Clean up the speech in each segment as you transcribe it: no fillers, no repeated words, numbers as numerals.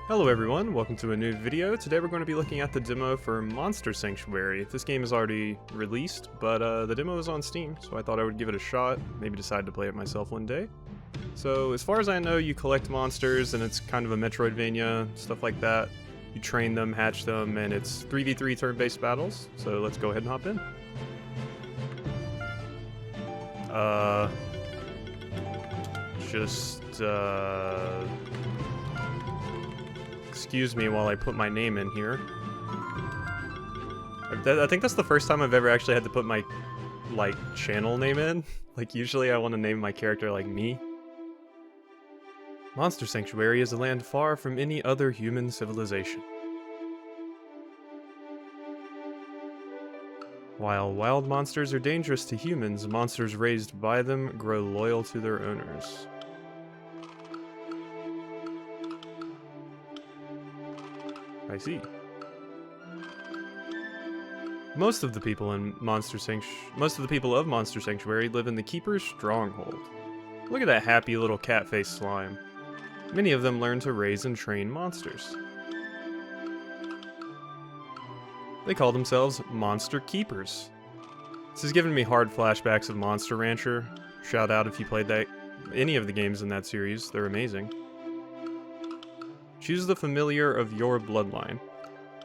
Hello everyone, welcome to a new video. Today we're going to be looking at the demo for Monster Sanctuary. This game is already released, but the demo is on Steam, so I thought I would give it a shot, maybe decide to play it myself one day. So as far as I know, you collect monsters and it's kind of a Metroidvania, stuff like that. You train them, hatch them, and it's 3v3 turn-based battles, so let's go ahead and hop in. Excuse me while I put my name in here. I think that's the first time I've ever actually had to put my, channel name in. Usually I want to name my character like me. Monster Sanctuary is a land far from any other human civilization. While wild monsters are dangerous to humans, monsters raised by them grow loyal to their owners. I see. Most of the people of Monster Sanctuary live in the Keeper's Stronghold. Look at that happy little cat-faced slime. Many of them learn to raise and train monsters. They call themselves Monster Keepers. This has given me hard flashbacks of Monster Rancher. Shout out if you played any of the games in that series, they're amazing. Choose the familiar of your bloodline.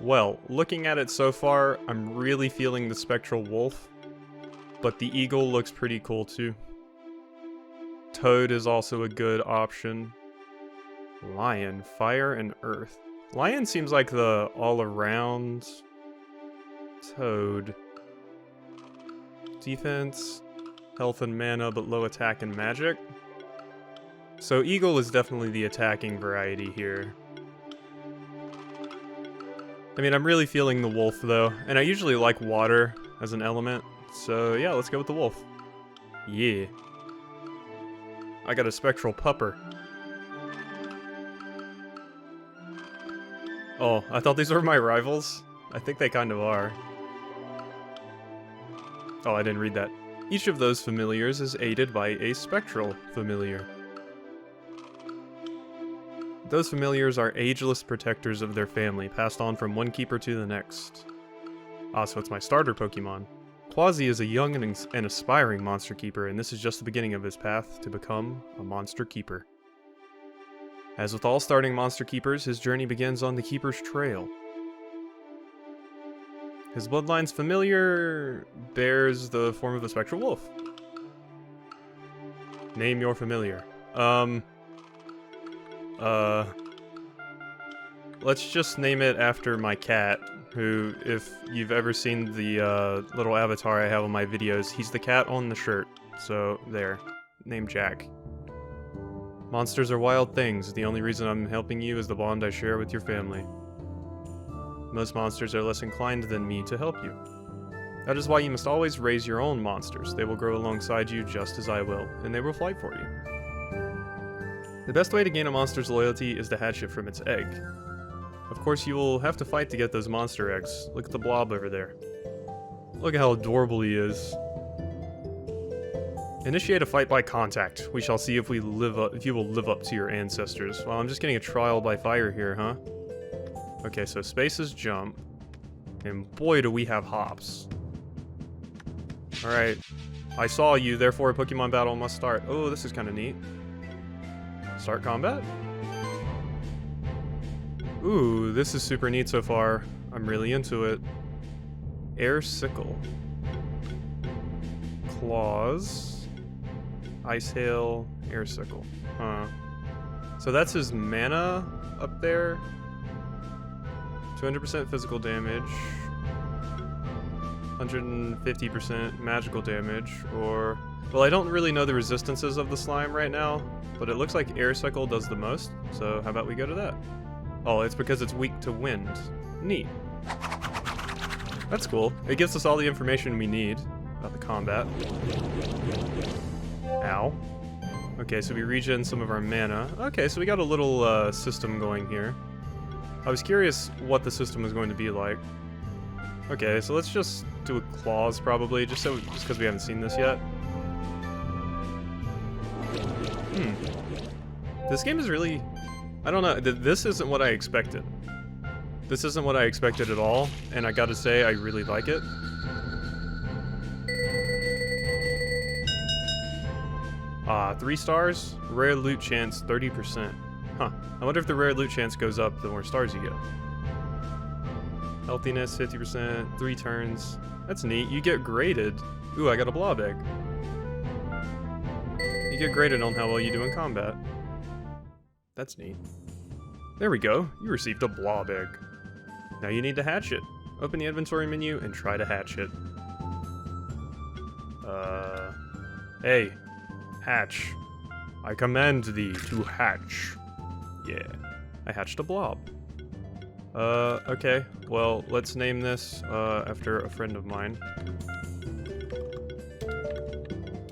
Well, looking at it so far, I'm really feeling the spectral wolf, but the eagle looks pretty cool too. Toad is also a good option. Lion, fire, and earth. Lion seems like the all-around. Toad. Defense, health and mana, but low attack and magic. So eagle is definitely the attacking variety here. I mean, I'm really feeling the wolf though, and I usually like water as an element, so yeah, let's go with the wolf. Yeah. I got a spectral pupper. Oh, I thought these were my rivals? I think they kind of are. Oh, I didn't read that. Each of those familiars is aided by a spectral familiar. Those familiars are ageless protectors of their family, passed on from one keeper to the next. Ah, so it's my starter Pokemon. Quasi is a young and aspiring monster keeper, and this is just the beginning of his path to become a monster keeper. As with all starting monster keepers, his journey begins on the Keeper's Trail. His bloodline's familiar bears the form of a spectral wolf. Name your familiar. Let's just name it after my cat, who, if you've ever seen the little avatar I have on my videos, he's the cat on the shirt. So, there. Named Jack. Monsters are wild things. The only reason I'm helping you is the bond I share with your family. Most monsters are less inclined than me to help you. That is why you must always raise your own monsters. They will grow alongside you just as I will, and they will fight for you. The best way to gain a monster's loyalty is to hatch it from its egg. Of course, you will have to fight to get those monster eggs. Look at the blob over there. Look at how adorable he is. Initiate a fight by contact. We shall see if you will live up to your ancestors. Well, I'm just getting a trial by fire here, huh? Okay, so space is jump. And boy, do we have hops. Alright. I saw you, therefore a Pokemon battle must start. Oh, this is kind of neat. Start combat? Ooh, this is super neat so far. I'm really into it. Air Sickle. Claws. Ice Hail. Air Sickle. Huh. So that's his mana up there. 200% physical damage. 150% magical damage, or... Well, I don't really know the resistances of the slime right now, but it looks like Air Sickle does the most, so how about we go to that? Oh, it's because it's weak to wind. Neat. That's cool. It gives us all the information we need about the combat. Ow. Okay, so we regen some of our mana. Okay, so we got a little system going here. I was curious what the system was going to be like. Okay, so let's just do a claws probably, just because we haven't seen this yet. This game is really I don't know, this isn't what I expected. This isn't what I expected at all, and I gotta say, I really like it. Ah, 3 stars, rare loot chance 30%. Huh, I wonder if the rare loot chance goes up the more stars you get. Healthiness 50%, 3 turns. That's neat, you get graded. Ooh, I got a blob egg. You get graded on how well you do in combat. That's neat. There we go, you received a blob egg. Now you need to hatch it. Open the inventory menu and try to hatch it. Hey. Hatch. I command thee to hatch. Yeah. I hatched a blob. Okay. Well, let's name this, after a friend of mine.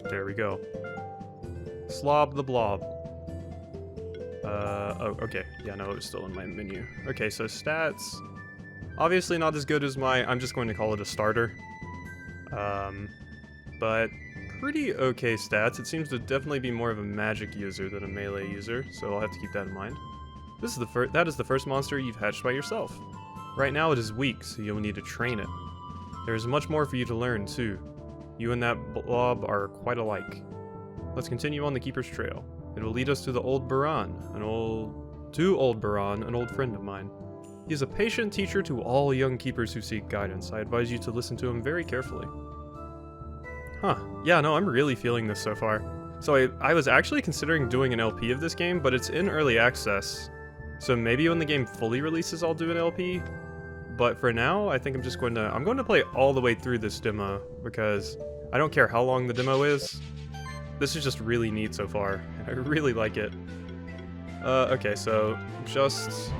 There we go. Slob the blob. Oh, okay. Yeah, no, it was still in my menu. Okay, so stats. Obviously not as good as I'm just going to call it a starter. But pretty okay stats. It seems to definitely be more of a magic user than a melee user, so I'll have to keep that in mind. That is the first monster you've hatched by yourself. Right now it is weak, so you'll need to train it. There is much more for you to learn, too. You and that blob are quite alike. Let's continue on the Keeper's Trail. It will lead us to the Old Baran, an old friend of mine. He is a patient teacher to all young keepers who seek guidance. I advise you to listen to him very carefully. Huh. Yeah, no, I'm really feeling this so far. So I was actually considering doing an LP of this game, but it's in early access. So maybe when the game fully releases, I'll do an LP. But for now, I think I'm going to play all the way through this demo, because I don't care how long the demo is. This is just really neat so far. I really like it. Okay, so just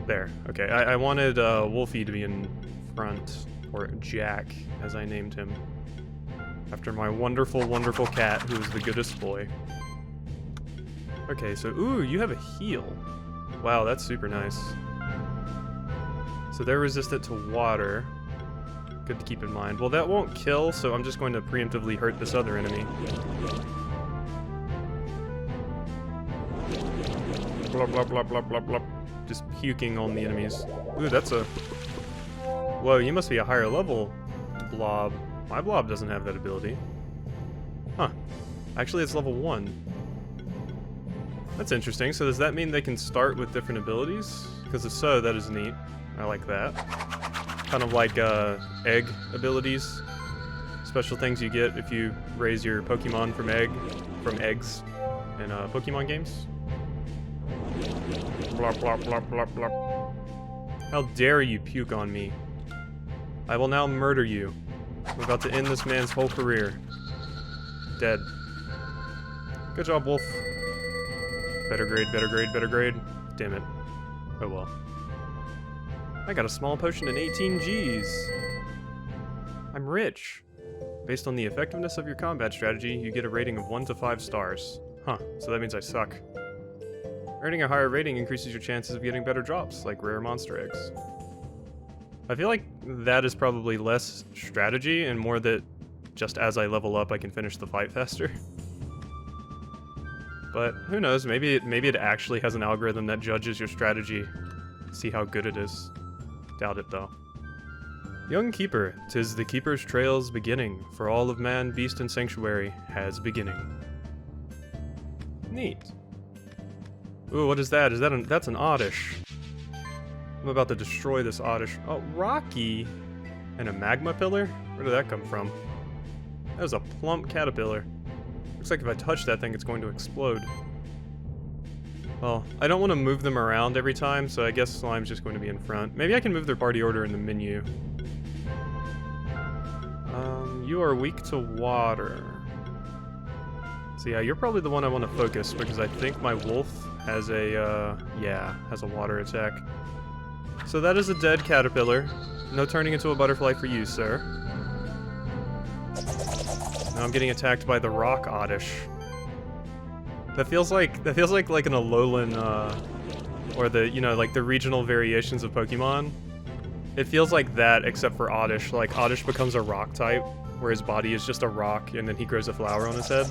there. Okay, I wanted Wolfie to be in front. Or Jack, as I named him. After my wonderful, wonderful cat, who is the goodest boy. Okay, so, ooh, you have a heal. Wow, that's super nice. So they're resistant to water. Good to keep in mind. Well, that won't kill, so I'm just going to preemptively hurt this other enemy. Blah, blah, blah, blah, blah, blah. Just puking on the enemies. Ooh, that's a... Whoa, you must be a higher level blob. My blob doesn't have that ability. Huh. Actually, it's level 1. That's interesting. So does that mean they can start with different abilities? Because if so, that is neat. I like that. Kind of like egg abilities. Special things you get if you raise your Pokemon from eggs in Pokemon games. Blah, blah, blah, blah, blah. How dare you puke on me? I will now murder you. I'm about to end this man's whole career. Dead. Good job, Wolf. Better grade, better grade, better grade. Damn it. Oh well. I got a small potion and 18 Gs. I'm rich. Based on the effectiveness of your combat strategy, you get a rating of 1 to 5 stars. Huh, so that means I suck. Earning a higher rating increases your chances of getting better drops, like rare monster eggs. I feel like that is probably less strategy and more that just as I level up I can finish the fight faster. But who knows, maybe it actually has an algorithm that judges your strategy. See how good it is. Doubt it though. Young Keeper, 'tis the Keeper's Trail's beginning, for all of man, beast, and sanctuary has beginning. Neat. Ooh, what is that? That's an oddish. I'm about to destroy this oddish. Oh, Rocky! And a magma pillar? Where did that come from? That was a plump caterpillar. Looks like if I touch that thing, it's going to explode. Well, I don't want to move them around every time, so I guess Slime's just going to be in front. Maybe I can move their party order in the menu. You are weak to water. So yeah, you're probably the one I want to focus, because I think my wolf has a, has a water attack. So that is a dead caterpillar. No turning into a butterfly for you, sir. Now I'm getting attacked by the rock oddish. That feels like an Alolan, or the, like the regional variations of Pokemon. It feels like that, except for Oddish. Like, Oddish becomes a rock type, where his body is just a rock, and then he grows a flower on his head.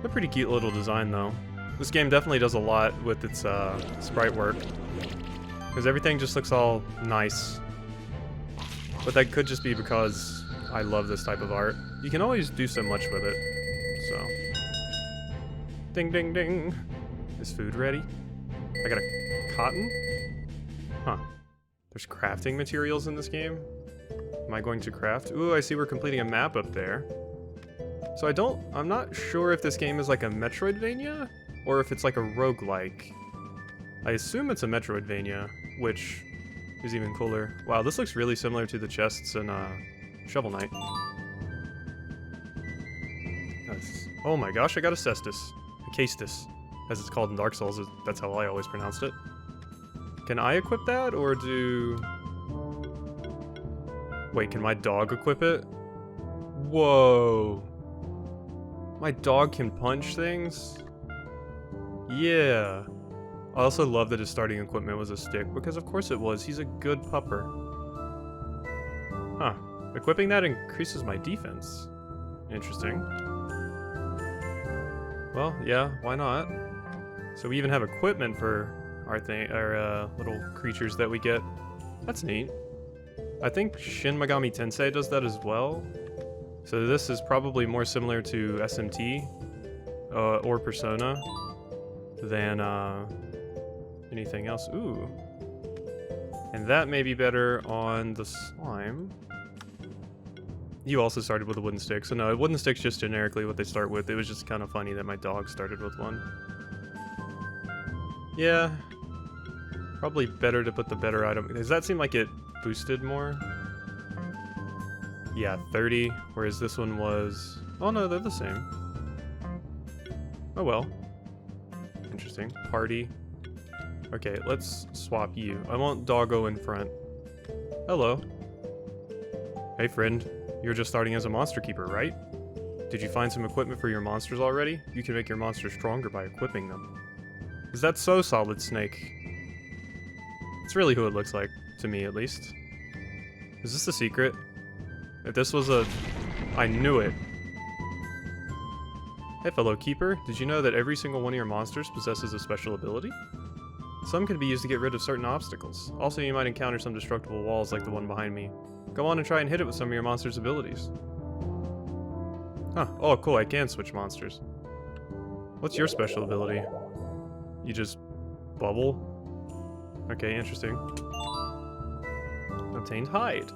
A pretty cute little design, though. This game definitely does a lot with its sprite work. Because everything just looks all nice. But that could just be because I love this type of art. You can always do so much with it. So. Ding ding ding. Is food ready? I got a cotton? Huh. There's crafting materials in this game? Am I going to craft? Ooh, I see we're completing a map up there. So I'm not sure if this game is like a Metroidvania, or if it's like a roguelike. I assume it's a Metroidvania, which is even cooler. Wow, this looks really similar to the chests in Shovel Knight. Oh my gosh, I got a Cestus. A Castus, as it's called in Dark Souls. That's how I always pronounced it. Can I equip that, or do... Wait, can my dog equip it? Whoa. My dog can punch things? Yeah. I also love that his starting equipment was a stick, because of course it was. He's a good pupper. Huh. Equipping that increases my defense. Interesting. Well, yeah, why not? So we even have equipment for our little creatures that we get. That's neat. I think Shin Megami Tensei does that as well. So this is probably more similar to SMT or Persona than anything else. Ooh. And that may be better on the slime. You also started with a wooden stick, so no, wooden stick's just generically what they start with. It was just kind of funny that my dog started with one. Yeah. Probably better to put the better item. Does that seem like it boosted more? Yeah, 30, whereas this one was... Oh no, they're the same. Oh well. Interesting. Party. Okay, let's swap you. I want Doggo in front. Hello. Hey friend, you're just starting as a monster keeper, right? Did you find some equipment for your monsters already? You can make your monsters stronger by equipping them. Is that so, Solid Snake? It's really who it looks like, to me at least. Is this a secret? If this was a... I knew it. Hey fellow keeper, did you know that every single one of your monsters possesses a special ability? Some can be used to get rid of certain obstacles. Also, you might encounter some destructible walls like the one behind me. Go on and try and hit it with some of your monster's abilities. Huh, oh cool, I can switch monsters. What's your special ability? You just... bubble? Okay, interesting. Obtained hide.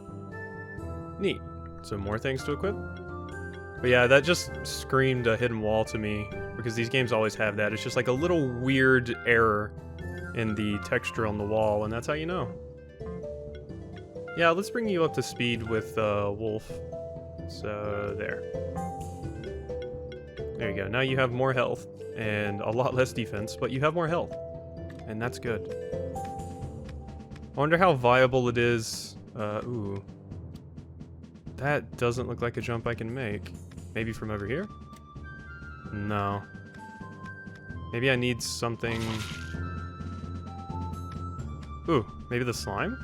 Neat. So more things to equip? But yeah, that just screamed a hidden wall to me, because these games always have that. It's just like a little weird error in the texture on the wall, and that's how you know. Yeah, let's bring you up to speed with Wolf. So, there. There you go. Now you have more health, and a lot less defense, but you have more health. And that's good. I wonder how viable it is. Ooh. That doesn't look like a jump I can make. Maybe from over here? No. Maybe I need something... Ooh, maybe the slime?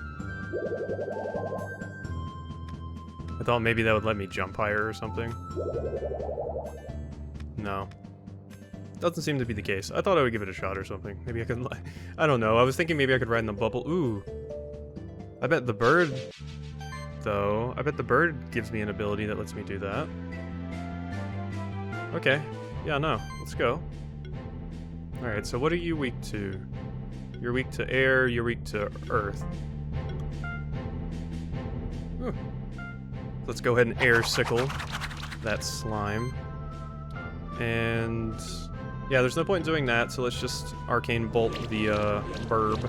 I thought maybe that would let me jump higher or something. No. Doesn't seem to be the case. I thought I would give it a shot or something. Maybe I could... I don't know. I was thinking maybe I could ride in the bubble. Ooh. I bet the bird... Though, I bet the bird gives me an ability that lets me do that. Okay. Yeah, no. Let's go. Alright, so what are you weak to? You're weak to air, you're weak to earth. Ooh. Let's go ahead and air sickle that slime. And... yeah, there's no point in doing that, so let's just arcane bolt the burb.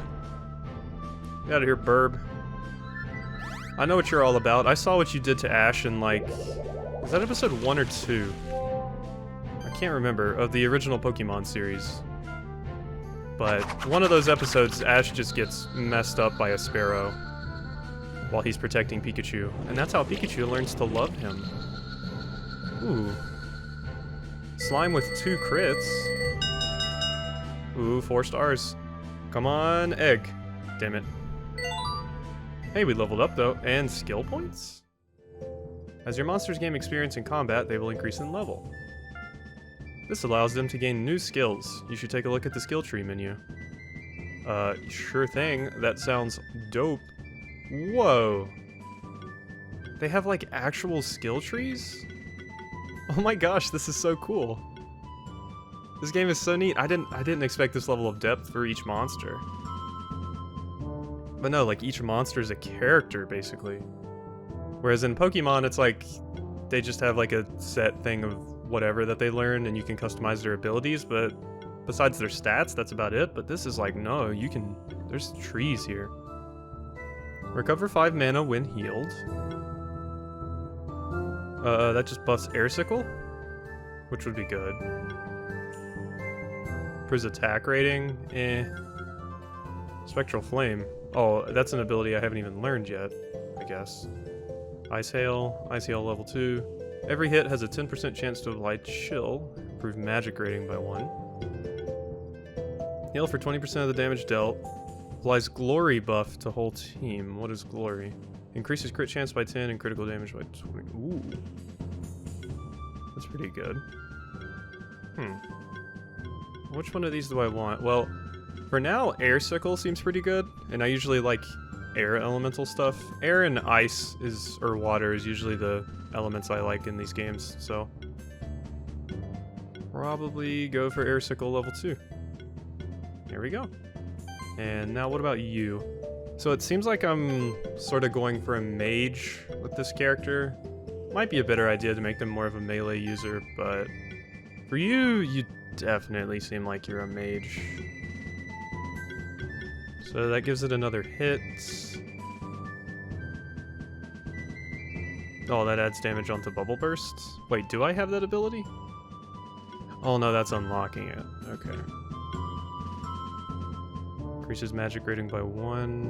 Get out of here, burb. I know what you're all about. I saw what you did to Ash in, like... was that episode 1 or 2? I can't remember, of the original Pokemon series. But one of those episodes, Ash just gets messed up by a sparrow while he's protecting Pikachu. And that's how Pikachu learns to love him. Ooh. Slime with 2 crits. Ooh, 4 stars. Come on, egg. Damn it. Hey, we leveled up though, and skill points? As your monsters gain experience in combat, they will increase in level. This allows them to gain new skills. You should take a look at the skill tree menu. Sure thing. That sounds dope. Whoa. They have like actual skill trees? Oh my gosh, this is so cool. This game is so neat. I didn't expect this level of depth for each monster. But no, like each monster is a character basically. Whereas in Pokemon, it's like they just have like a set thing of whatever that they learn and you can customize their abilities, but besides their stats, that's about it. But this is like, no, you can, there's trees here. Recover 5 mana when healed. That just buffs Air Sickle, which would be good. Improves attack rating, Spectral Flame. Oh, that's an ability I haven't even learned yet, I guess. Ice Hail level 2. Every hit has a 10% chance to apply Chill. Improve magic rating by 1. Heal for 20% of the damage dealt. Applies Glory buff to whole team. What is Glory? Increases crit chance by 10 and critical damage by 20. Ooh. That's pretty good. Which one of these do I want? Well, for now, Air Sickle seems pretty good, and I usually like air elemental stuff. Air and ice or water is usually the elements I like in these games, so probably go for Air Sickle level 2. There we go. And now what about you? So it seems like I'm sort of going for a mage with this character. Might be a better idea to make them more of a melee user, but for you definitely seem like you're a mage. So that gives it another hit. Oh, that adds damage onto Bubble Burst. Wait, do I have that ability? Oh no, that's unlocking it. Okay. Increases magic rating by 1.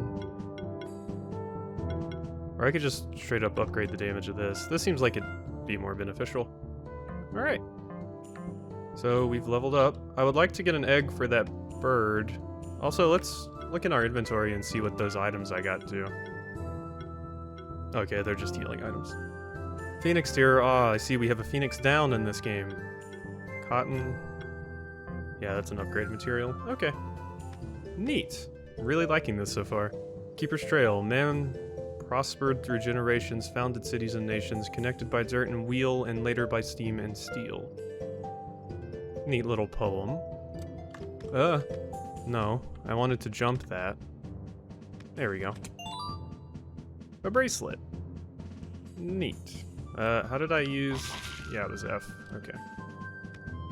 Or I could just straight up upgrade the damage of this. This seems like it'd be more beneficial. Alright. So we've leveled up. I would like to get an egg for that bird. Also, let's look in our inventory and see what those items I got do. Okay, they're just healing items. Phoenix Tear. Ah, I see we have a Phoenix down in this game. Cotton. Yeah, that's an upgrade material. Okay. Neat. Really liking this so far. Keeper's Trail. Man prospered through generations, founded cities and nations, connected by dirt and wheel, and later by steam and steel. Neat little poem. No. I wanted to jump that. There we go. A bracelet. Neat. How did I use... Yeah, it was F. Okay.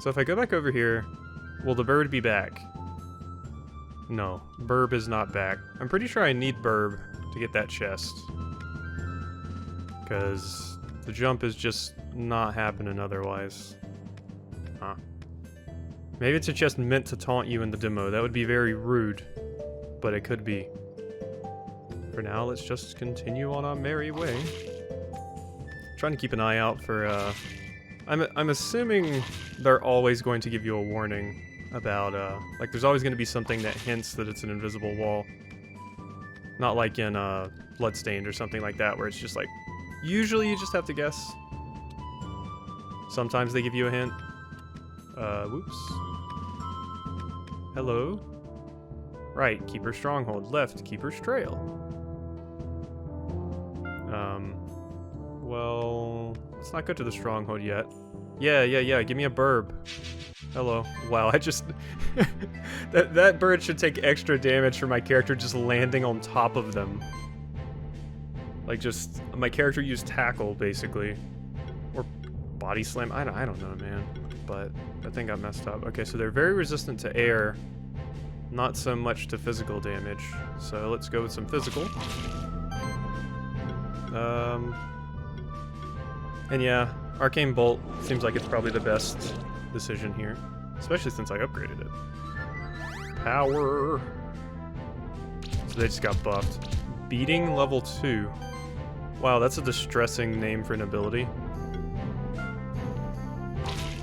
So if I go back over here, will the bird be back? No. Burb is not back. I'm pretty sure I need Burb to get that chest. Because the jump is just not happening otherwise. Huh. Maybe it's a chest meant to taunt you in the demo. That would be very rude. But it could be. For now, let's just continue on our merry way. Trying to keep an eye out for, I'm assuming they're always going to give you a warning about, like there's always going to be something that hints that it's an invisible wall. Not like in, Bloodstained or something like that, where it's just like, usually you just have to guess. Sometimes they give you a hint. Whoops. Hello? Right, Keeper's Stronghold. Left, Keeper's Trail. Well, let's not go to the Stronghold yet. Yeah, give me a burb. Hello. Wow, I just... that bird should take extra damage for my character just landing on top of them. Like just... My character used tackle, basically. Or body slam. I don't know, man. But that thing got messed up. Okay, so they're very resistant to air. Not so much to physical damage. So let's go with some physical. And yeah, Arcane Bolt seems like it's probably the best decision here. Especially since I upgraded it. Power! So they just got buffed. Beating level 2. Wow, that's a distressing name for an ability.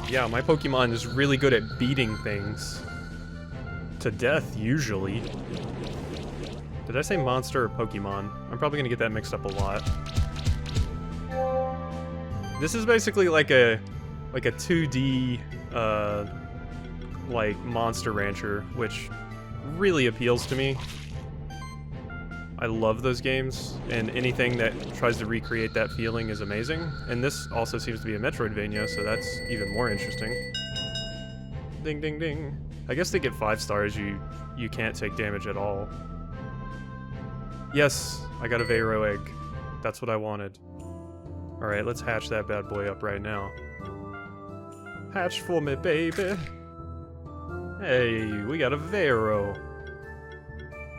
Yeah, my Pokemon is really good at beating things. To death, usually. Did I say monster or Pokemon? I'm probably gonna get that mixed up a lot. This is basically like a 2D like Monster Rancher, which really appeals to me. I love those games, and anything that tries to recreate that feeling is amazing. And this also seems to be a Metroidvania, so that's even more interesting. Ding, ding, ding. I guess they get 5 stars, you can't take damage at all. Yes, I got a Vero egg. That's what I wanted. Alright, let's hatch that bad boy up right now. Hatch for me, baby. Hey, we got a Vero.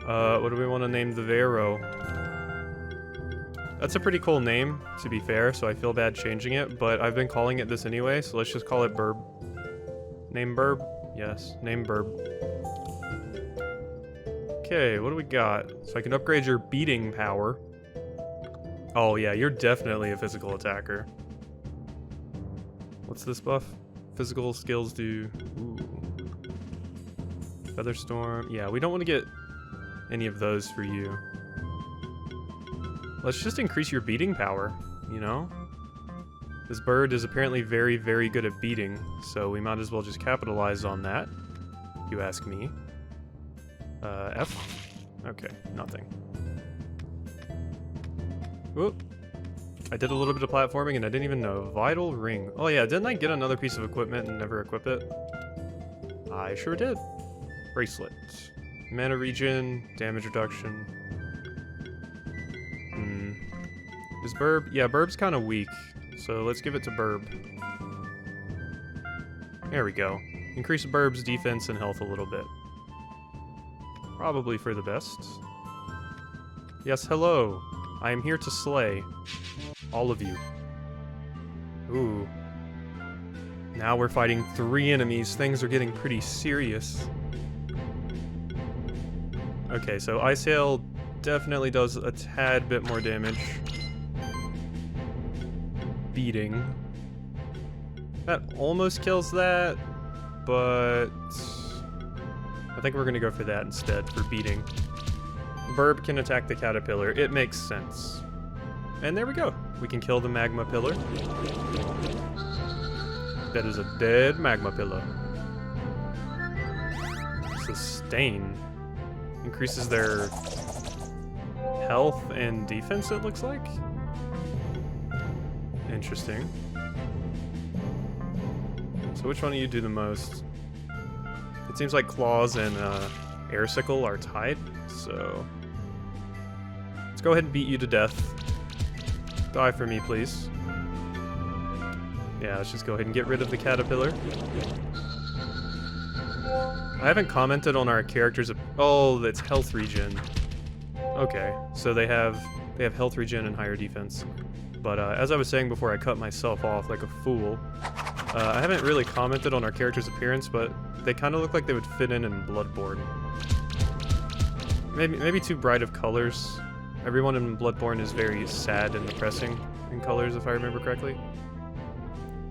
What do we want to name the Vero? That's a pretty cool name, to be fair, so I feel bad changing it, but I've been calling it this anyway, so let's just call it Burb. Name Burb? Yes, name Burb. Okay, what do we got? So I can upgrade your beating power. Oh yeah, you're definitely a physical attacker. What's this buff? Physical skills do... Ooh. Featherstorm. Yeah, we don't want to get any of those for you. Let's just increase your beating power, you know? This bird is apparently very, very good at beating, so we might as well just capitalize on that, if you ask me. F? Okay, nothing. Whoop. I did a little bit of platforming and I didn't even know. Vital ring. Oh yeah, didn't I get another piece of equipment and never equip it? I sure did. Bracelet. Mana regen, damage reduction. Is Burb? Yeah, Burb's kind of weak, so let's give it to Burb. There we go. Increase Burb's defense and health a little bit. Probably for the best. Yes, hello. I am here to slay. All of you. Ooh. Now we're fighting 3 enemies. Things are getting pretty serious. Okay, so Ice Hail definitely does a tad bit more damage. Beating. That almost kills that, but I think we're gonna go for that instead, for beating. Burb can attack the caterpillar. It makes sense. And there we go. We can kill the magma pillar. That is a dead magma pillar. Sustain. Increases their health and defense, it looks like. Interesting. So which one do you do the most? It seems like Claws and Airsicle are tied, so let's go ahead and beat you to death. Die for me, please. Yeah, let's just go ahead and get rid of the caterpillar. I haven't commented on our characters. Oh, that's health regen. Okay, so they have health regen and higher defense. But as I was saying before, I cut myself off like a fool. I haven't really commented on our character's appearance, but they kind of look like they would fit in Bloodborne. Maybe too bright of colors. Everyone in Bloodborne is very sad and depressing in colors, if I remember correctly.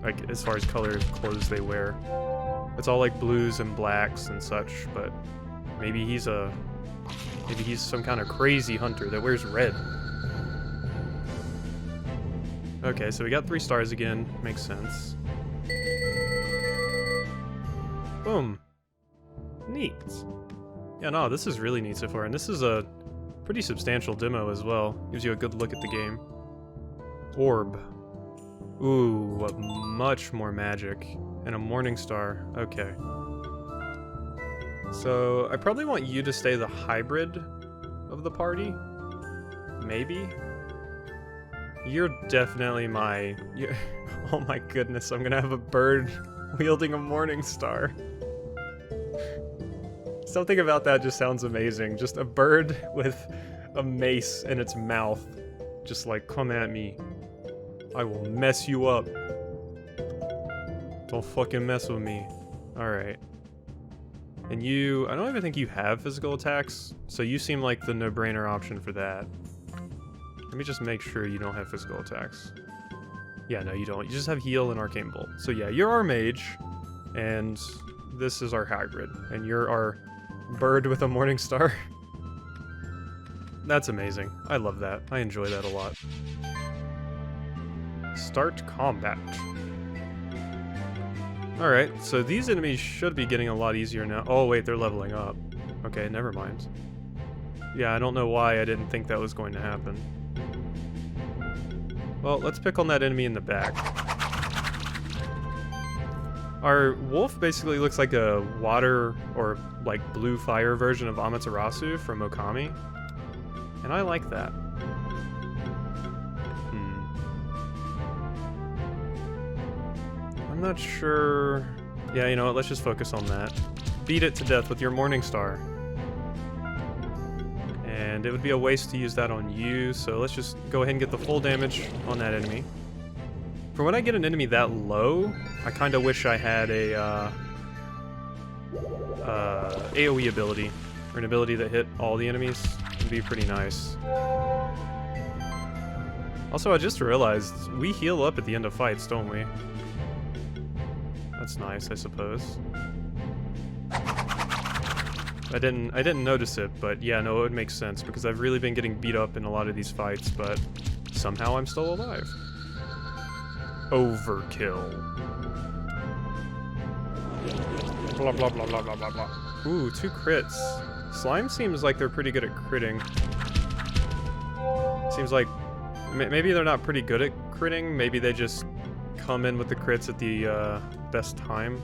Like, as far as color of clothes they wear. It's all like blues and blacks and such, but maybe he's some kind of crazy hunter that wears red. Okay, so we got 3 stars again. Makes sense. Boom. Neat. Yeah, no, this is really neat so far, and this is a pretty substantial demo as well. Gives you a good look at the game. Orb. Ooh, much more magic. And a morning star. Okay. So, I probably want you to stay the hybrid of the party. Maybe? You're definitely oh my goodness, I'm gonna have a bird wielding a morning star. Something about that just sounds amazing. Just a bird with a mace in its mouth. Just like, come at me. I will mess you up. Don't fucking mess with me. Alright. And you... I don't even think you have physical attacks, so you seem like the no-brainer option for that. Let me just make sure you don't have physical attacks. Yeah, no, you don't. You just have heal and arcane bolt. So yeah, you're our mage, and this is our hybrid, and you're our bird with a morning star. That's amazing. I love that. I enjoy that a lot. Start combat. Alright, so these enemies should be getting a lot easier now. Oh wait, they're leveling up. Okay, never mind. Yeah, I don't know why I didn't think that was going to happen. Well, let's pick on that enemy in the back. Our wolf basically looks like a water or like blue fire version of Amaterasu from Okami. And I like that. I'm not sure... Yeah, you know what, let's just focus on that. Beat it to death with your Morning Star. And it would be a waste to use that on you, so let's just go ahead and get the full damage on that enemy. For when I get an enemy that low, I kind of wish I had a AoE ability, or an ability that hit all the enemies. It'd be pretty nice. Also, I just realized we heal up at the end of fights, don't we? That's nice, I suppose. I didn't notice it, but yeah, no, it would make sense because I've really been getting beat up in a lot of these fights, but somehow I'm still alive. Overkill. Blah blah blah blah blah blah blah. Ooh, 2 crits. Slime seems like they're pretty good at critting. Seems like maybe they're not pretty good at critting, maybe they just come in with the crits at the best time.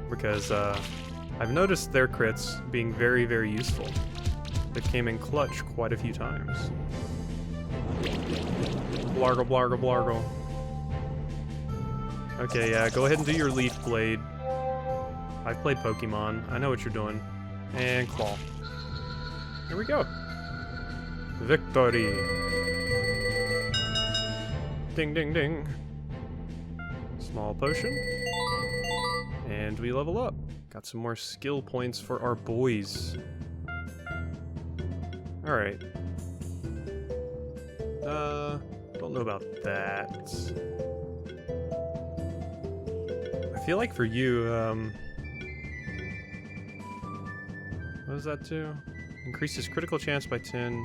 Because I've noticed their crits being very, very useful. They came in clutch quite a few times. Blargle, blargle, blargle. Okay, yeah, go ahead and do your Leaf Blade. I've played Pokemon. I know what you're doing. And Claw. Here we go. Victory. Ding, ding, ding. Small potion. And we level up. Got some more skill points for our boys. Alright. Don't know about that. I feel like for you, what does that do? Increases critical chance by 10.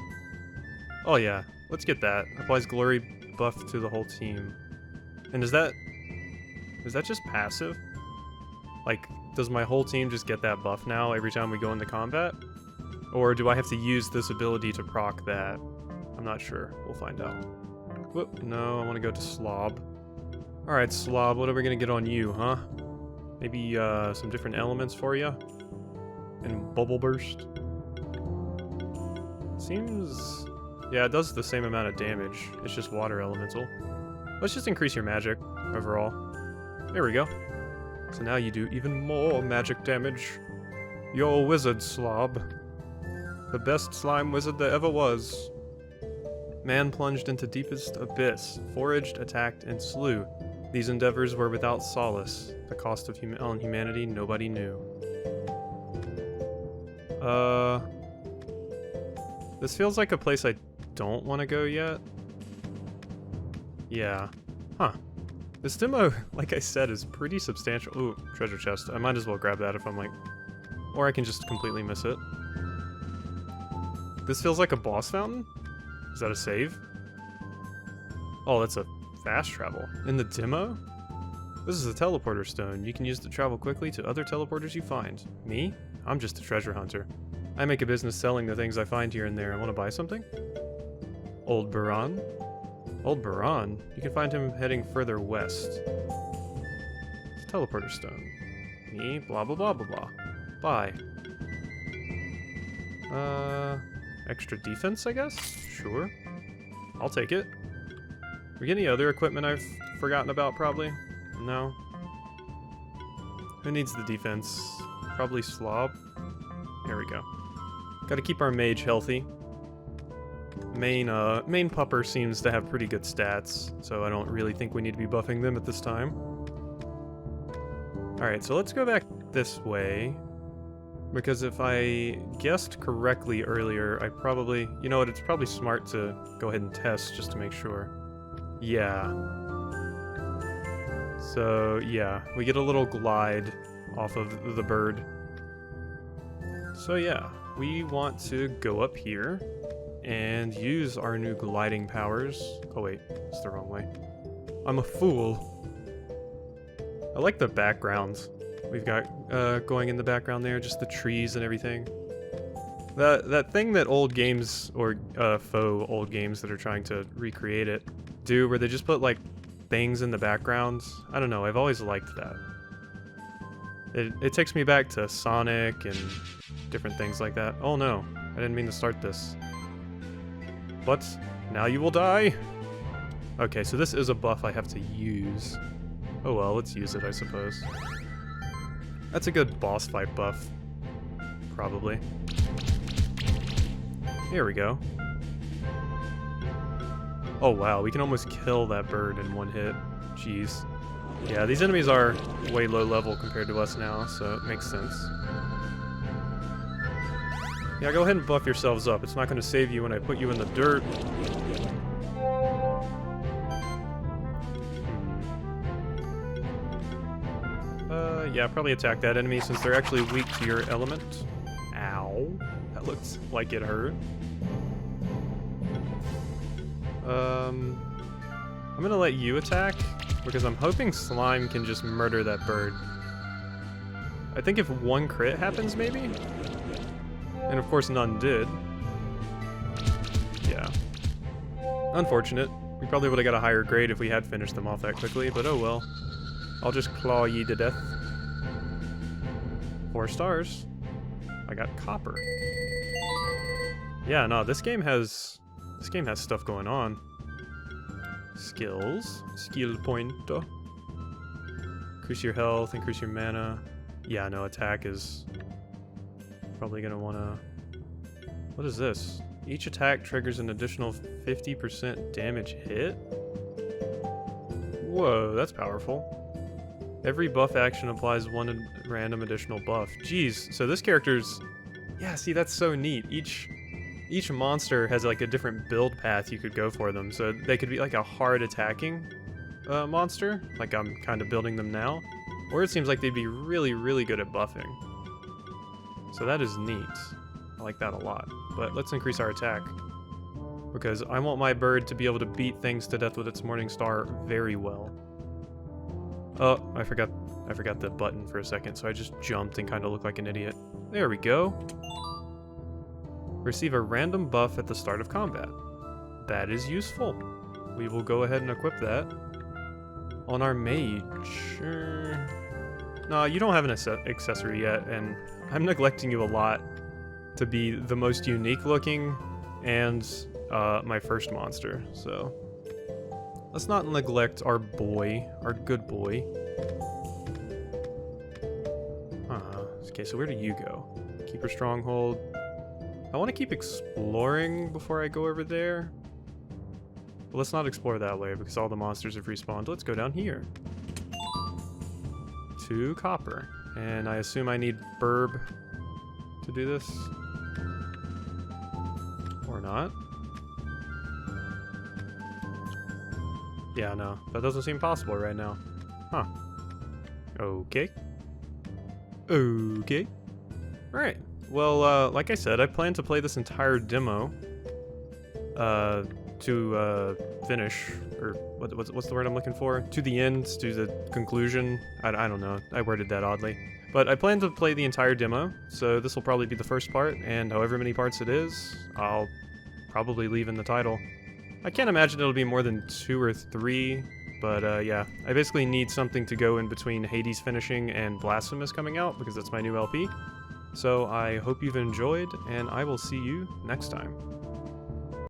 Oh yeah, let's get that. Applies glory buff to the whole team. And is that just passive? Like, does my whole team just get that buff now every time we go into combat? Or do I have to use this ability to proc that? I'm not sure. We'll find out. Whoop, no, I want to go to Slob. Alright, Slob, what are we going to get on you, huh? Maybe some different elements for you? And Bubble Burst? Seems... Yeah, it does the same amount of damage. It's just water elemental. Let's just increase your magic overall. There we go. So now you do even more magic damage. You're a wizard, Slob. The best slime wizard there ever was. Man plunged into deepest abyss, foraged, attacked, and slew. These endeavors were without solace. The cost of on humanity nobody knew. This feels like a place I don't want to go yet. Yeah. Huh. This demo, like I said, is pretty substantial. Ooh, treasure chest. I might as well grab that if I'm like... Or I can just completely miss it. This feels like a boss fountain? Is that a save? Oh, that's a fast travel. In the demo? This is a teleporter stone. You can use it to travel quickly to other teleporters you find. Me? I'm just a treasure hunter. I make a business selling the things I find here and there. I want to buy something? Old Baran? Old Baran? You can find him heading further west. It's a teleporter stone. Me? Blah blah blah blah blah. Buy. Extra defense, I guess? Sure. I'll take it. We get any other equipment I've forgotten about, probably? No. Who needs the defense? Probably Slob. There we go. Gotta keep our mage healthy. Main pupper seems to have pretty good stats, so I don't really think we need to be buffing them at this time. Alright, so let's go back this way. Because if I guessed correctly earlier, I probably... You know what, it's probably smart to go ahead and test just to make sure. Yeah. So, yeah, we get a little glide off of the bird. So yeah, we want to go up here and use our new gliding powers. Oh wait, it's the wrong way. I'm a fool. I like the backgrounds we've got going in the background there, just the trees and everything. That thing that old games, or faux old games that are trying to recreate it, do, where they just put like things in the backgrounds. I don't know, I've always liked that. It takes me back to Sonic and different things like that. Oh no, I didn't mean to start this. What? Now you will die? Okay, so this is a buff I have to use. Oh well, let's use it, I suppose. That's a good boss fight buff. Probably. Here we go. Oh wow, we can almost kill that bird in one hit. Jeez. Yeah, these enemies are way low level compared to us now, so it makes sense. Yeah, go ahead and buff yourselves up. It's not going to save you when I put you in the dirt. Yeah, probably attack that enemy since they're actually weak to your element. Ow. That looks like it hurt. I'm gonna let you attack, because I'm hoping Slime can just murder that bird. I think if one crit happens, maybe? And of course none did. Yeah. Unfortunate. We probably would have got a higher grade if we had finished them off that quickly, but oh well. I'll just claw ye to death. 4 stars. I got copper. Yeah, no, this game has stuff going on. Skills. Skill point. Increase your health, increase your mana. Yeah, no, attack is probably gonna wanna... What is this? Each attack triggers an additional 50% damage hit? Whoa, that's powerful. Every buff action applies one random additional buff. Jeez, so this character's... Yeah, see, that's so neat. Each monster has like a different build path you could go for them. So they could be like a hard attacking monster, like I'm kind of building them now. Or it seems like they'd be really, really good at buffing. So that is neat. I like that a lot. But let's increase our attack, because I want my bird to be able to beat things to death with its Morning Star very well. Oh, I forgot the button for a second, so I just jumped and kind of looked like an idiot. There we go. Receive a random buff at the start of combat. That is useful. We will go ahead and equip that on our mage. No, you don't have an accessory yet, and I'm neglecting you a lot to be the most unique looking and my first monster, so let's not neglect our boy, our good boy. Okay, so where do you go? Keeper Stronghold. I want to keep exploring before I go over there. But let's not explore that way because all the monsters have respawned. Let's go down here. 2 copper. And I assume I need Burb to do this. Or not. Yeah, no. That doesn't seem possible right now. Huh. Okay. Okay. Alright. Well, like I said, I plan to play this entire demo to finish, or what's the word I'm looking for? To the end, to the conclusion. I don't know. I worded that oddly. But I plan to play the entire demo, so this will probably be the first part, and however many parts it is, I'll probably leave in the title. I can't imagine it'll be more than 2 or 3, but yeah. I basically need something to go in between Hades finishing and Blasphemous coming out, because that's my new LP. So I hope you've enjoyed, and I will see you next time.